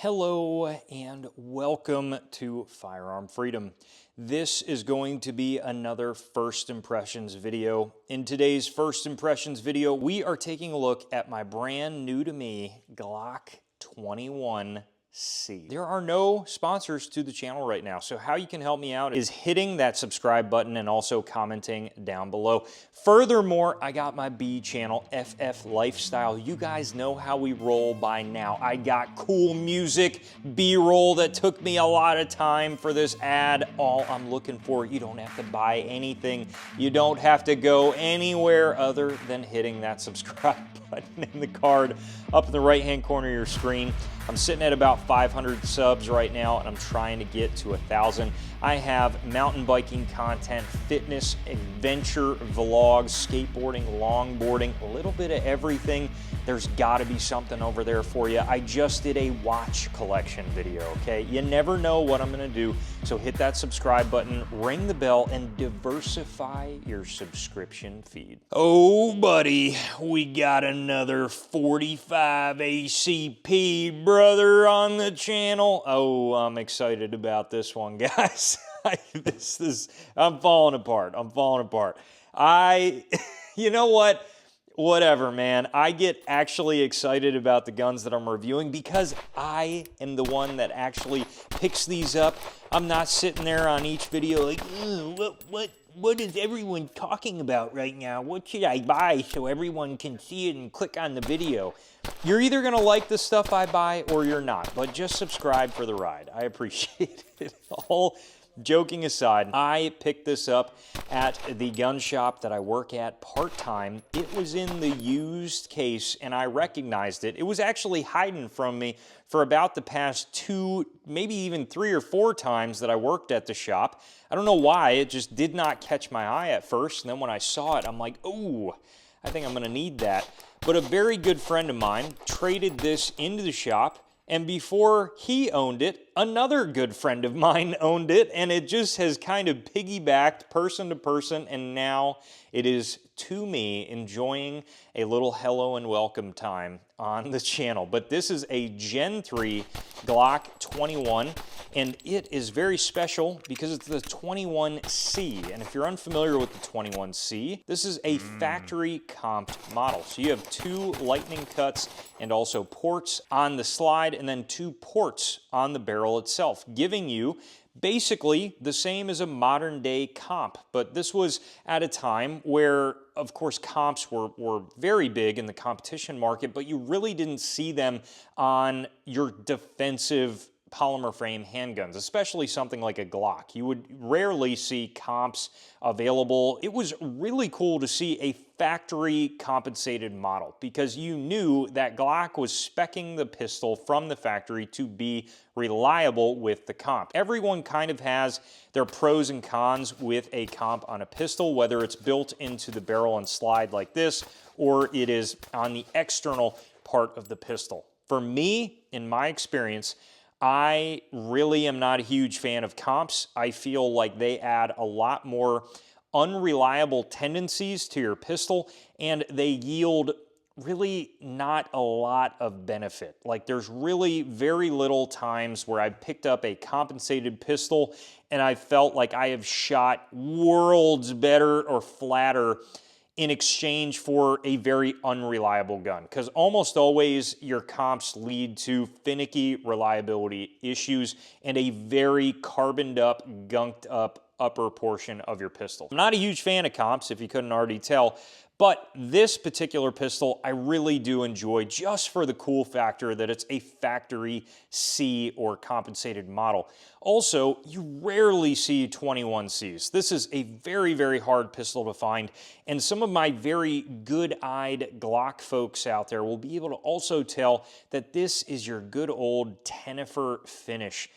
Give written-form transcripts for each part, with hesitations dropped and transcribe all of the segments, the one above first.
Hello and welcome to Firearm Freedom. This is going to be another First Impressions video. In today's First Impressions video, we are taking a look at my brand new to me Glock 21C. There are no sponsors to the channel right now, so how you can help me out is hitting that subscribe button and also commenting down below. Furthermore, I got my B channel, FF Lifestyle. You guys know how we roll by now. I got cool music, B-roll that took me a lot of time for this ad. All I'm looking for, you don't have to buy anything. You don't have to go anywhere other than hitting that subscribe button in the card up in the right-hand corner of your screen. I'm sitting at about 500 subs right now, and I'm trying to get to 1,000. I have mountain biking content, fitness, adventure vlogs, skateboarding, longboarding, a little bit of everything. There's gotta be something over there for you. I just did a watch collection video, okay? You never know what I'm gonna do, so hit that subscribe button, ring the bell, and diversify your subscription feed. Oh, buddy, we got another 45 ACP, brother, on the channel. Oh, I'm excited about this one, guys. I'm falling apart. You know what? Whatever, man. I get actually excited about the guns that I'm reviewing because I am the one that actually picks these up. I'm not sitting there on each video like, what is everyone talking about right now? What should I buy so everyone can see it and click on the video? You're either gonna like the stuff I buy or you're not, but just subscribe for the ride. I appreciate it. All joking aside, I picked this up at the gun shop that I work at part-time. It was in the used case and I recognized it. It was actually hiding from me for about the past 2, maybe even 3 or 4 times that I worked at the shop. I don't know why, it just did not catch my eye at first. And then when I saw it, I'm like, oh, I think I'm gonna need that. But a very good friend of mine traded this into the shop, and before he owned it, another good friend of mine owned it, and it just has kind of piggybacked person to person, and now it is to me enjoying a little hello and welcome time on the channel. But this is a Gen 3 Glock 21, and it is very special because it's the 21C. And if you're unfamiliar with the 21C, this is a factory comped model. So you have 2 lightning cuts and also ports on the slide, and then 2 ports on the barrel itself, giving you basically the same as a modern day comp. But this was at a time where, of course, comps were very big in the competition market, but you really didn't see them on your defensive polymer frame handguns, especially something like a Glock. You would rarely see comps available. It was really cool to see a factory compensated model because you knew that Glock was speccing the pistol from the factory to be reliable with the comp. Everyone kind of has their pros and cons with a comp on a pistol, whether it's built into the barrel and slide like this, or it is on the external part of the pistol. For me, in my experience, I really am not a huge fan of comps. I feel like they add a lot more unreliable tendencies to your pistol, and they yield really not a lot of benefit. Like, there's really very little times where I've picked up a compensated pistol and I felt like I have shot worlds better or flatter in exchange for a very unreliable gun, because almost always your comps lead to finicky reliability issues and a very carboned up, gunked up upper portion of your pistol. I'm not a huge fan of comps, if you couldn't already tell, but this particular pistol I really do enjoy just for the cool factor that it's a factory C or compensated model. Also, you rarely see 21Cs. This is a very, very hard pistol to find, and some of my very good-eyed Glock folks out there will be able to also tell that this is your good old Tennifer finish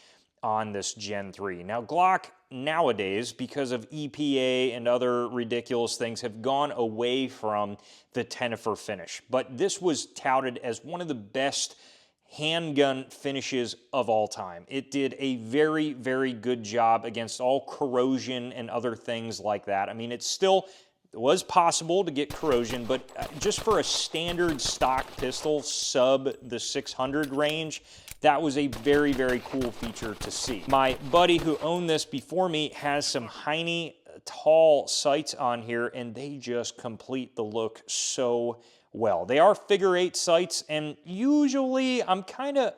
on this Gen 3. Now, Glock nowadays, because of EPA and other ridiculous things, have gone away from the Tennifer finish. But this was touted as one of the best handgun finishes of all time. It did a very, very good job against all corrosion and other things like that. I mean, it still was possible to get corrosion, but just for a standard stock pistol sub the 600 range, That was a very, very cool feature to see. My buddy who owned this before me has some Heine tall sights on here, and they just complete the look so well. They are figure-8 sights, and usually I'm kind of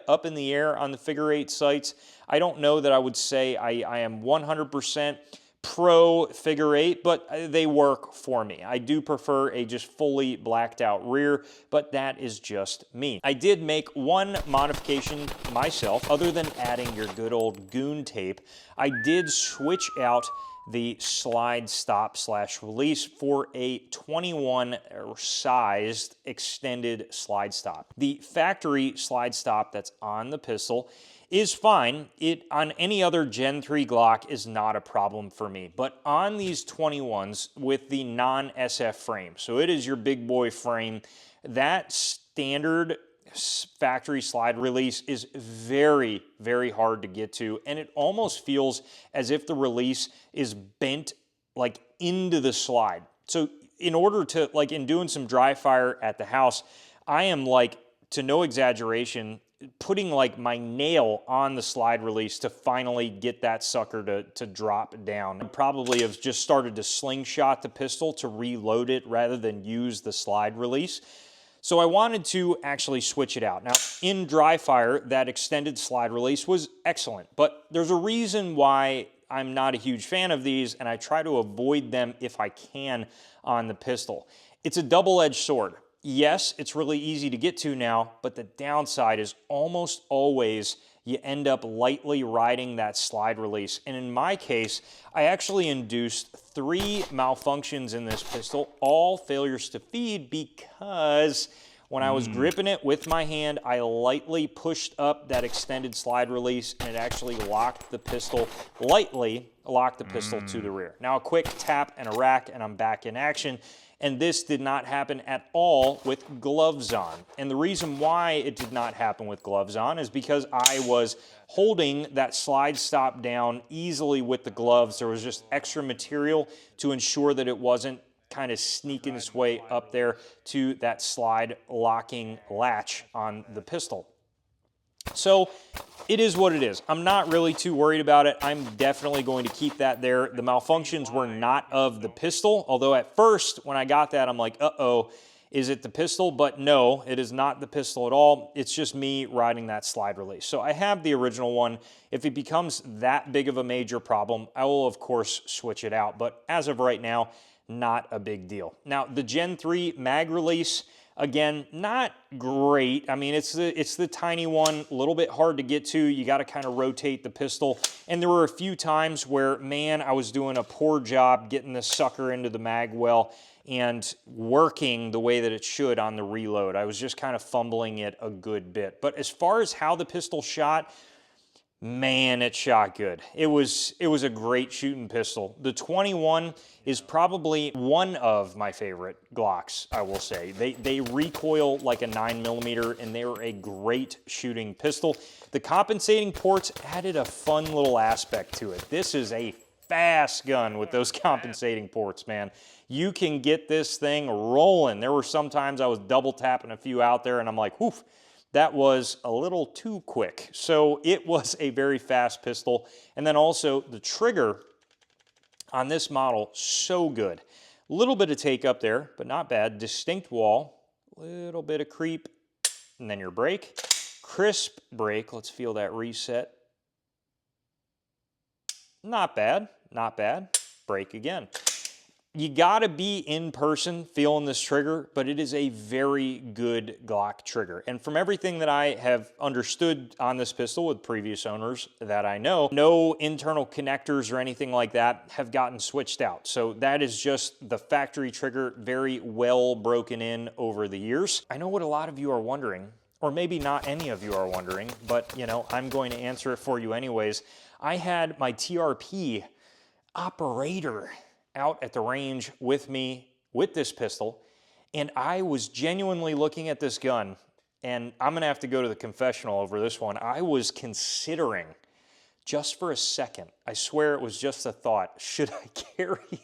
up in the air on the figure-8 sights. I don't know that I would say I am 100% pro figure-8, but they work for me. I do prefer a just fully blacked out rear, but that is just me. I did make one modification myself, other than adding your good old goon tape. I did switch out the slide stop / release for a 21 sized extended slide stop. The factory slide stop that's on the pistol is fine. It on any other Gen 3 Glock is not a problem for me, but on these 21s with the non-SF frame, so it is your big boy frame, that standard factory slide release is very, very hard to get to, and it almost feels as if the release is bent like into the slide. So in order to, like in doing some dry fire at the house, I am like, to no exaggeration, putting like my nail on the slide release to finally get that sucker to drop down. I probably have just started to slingshot the pistol to reload it rather than use the slide release. So I wanted to actually switch it out. Now, in dry fire, that extended slide release was excellent, but there's a reason why I'm not a huge fan of these, and I try to avoid them if I can on the pistol. It's a double-edged sword. Yes, it's really easy to get to now, but the downside is almost always you end up lightly riding that slide release. And in my case, I actually induced 3 malfunctions in this pistol, all failures to feed, because when I was gripping it with my hand, I lightly pushed up that extended slide release, and it actually locked the pistol, lightly locked the pistol to the rear. Now a quick tap and a rack, and I'm back in action. And this did not happen at all with gloves on. And the reason why it did not happen with gloves on is because I was holding that slide stop down easily with the gloves. There was just extra material to ensure that it wasn't kind of sneaking its way up there to that slide locking latch on the pistol. So it is what it is. I'm not really too worried about it. I'm definitely going to keep that there. The malfunctions were not of the pistol, although at first when I got that, I'm like, uh-oh, is it the pistol? But no, it is not the pistol at all. It's just me riding that slide release. So I have the original one. If it becomes that big of a major problem, I will of course switch it out. But as of right now, not a big deal. Now the Gen 3 mag release, again, not great. I mean, it's the tiny one, a little bit hard to get to. You got to kind of rotate the pistol. And there were a few times where, man, I was doing a poor job getting this sucker into the mag well and working the way that it should on the reload. I was just kind of fumbling it a good bit. But as far as how the pistol shot, man, it shot good. It was a great shooting pistol. The 21 is probably one of my favorite Glocks, I will say. They recoil like a 9mm, and they are a great shooting pistol. The compensating ports added a fun little aspect to it. This is a fast gun with those compensating ports, man. You can get this thing rolling. There were some times I was double tapping a few out there, and I'm like, whoof. That was a little too quick. So it was a very fast pistol. And then also the trigger on this model, so good. A little bit of take up there, but not bad. Distinct wall, little bit of creep, and then your brake. Crisp brake, let's feel that reset. Not bad, not bad. Brake again. You gotta be in person feeling this trigger, but it is a very good Glock trigger. And from everything that I have understood on this pistol with previous owners that I know, no internal connectors or anything like that have gotten switched out. So that is just the factory trigger, very well broken in over the years. I know what a lot of you are wondering, or maybe not any of you are wondering, but you know, I'm going to answer it for you anyways. I had my TRP operator out at the range with me with this pistol, and I was genuinely looking at this gun, and I'm gonna have to go to the confessional over this one. I was considering, just for a second, I swear it was just a thought, should I carry?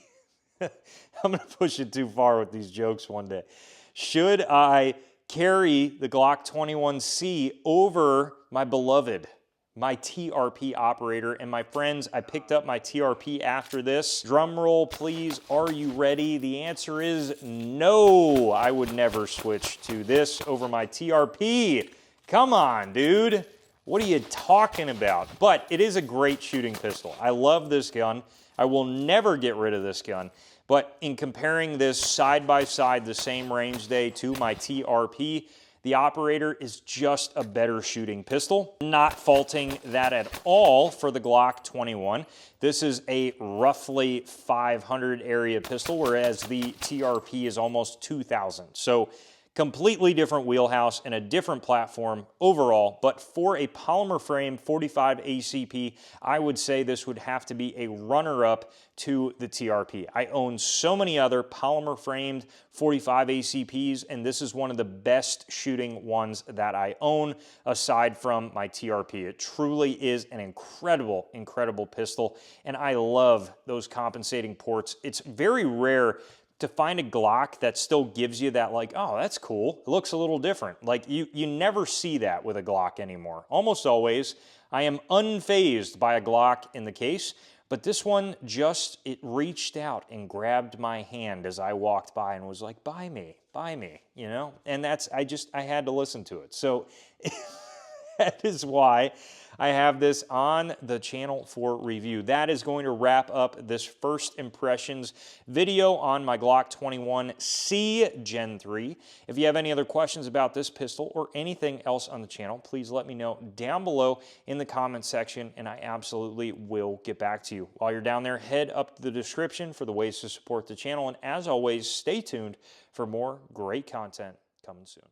I'm gonna push it too far with these jokes one day. Should I carry the Glock 21C over my beloved, my TRP operator. And my friends, I picked up my TRP after this. Drum roll, please. Are you ready? The answer is no. I would never switch to this over my TRP. Come on, dude. What are you talking about? But it is a great shooting pistol. I love this gun. I will never get rid of this gun. But in comparing this side by side, the same range day to my TRP, the operator is just a better shooting pistol. Not faulting that at all for the Glock 21. This is a roughly 500 area pistol, whereas the TRP is almost 2,000. So completely different wheelhouse and a different platform overall, but for a polymer frame 45 ACP, I would say this would have to be a runner-up to the TRP. I own so many other polymer framed 45 ACPs, and this is one of the best shooting ones that I own aside from my TRP. It truly is an incredible, incredible pistol, and I love those compensating ports. It's very rare to find a Glock that still gives you that, like, oh, that's cool. It looks a little different. Like, you never see that with a Glock anymore. Almost always, I am unfazed by a Glock in the case, but this one just, it reached out and grabbed my hand as I walked by and was like, buy me, you know? And that's, I had to listen to it. So that is why I have this on the channel for review. That is going to wrap up this first impressions video on my Glock 21C Gen 3. If you have any other questions about this pistol or anything else on the channel, please let me know down below in the comment section, and I absolutely will get back to you. While you're down there, head up to the description for the ways to support the channel, and as always, stay tuned for more great content coming soon.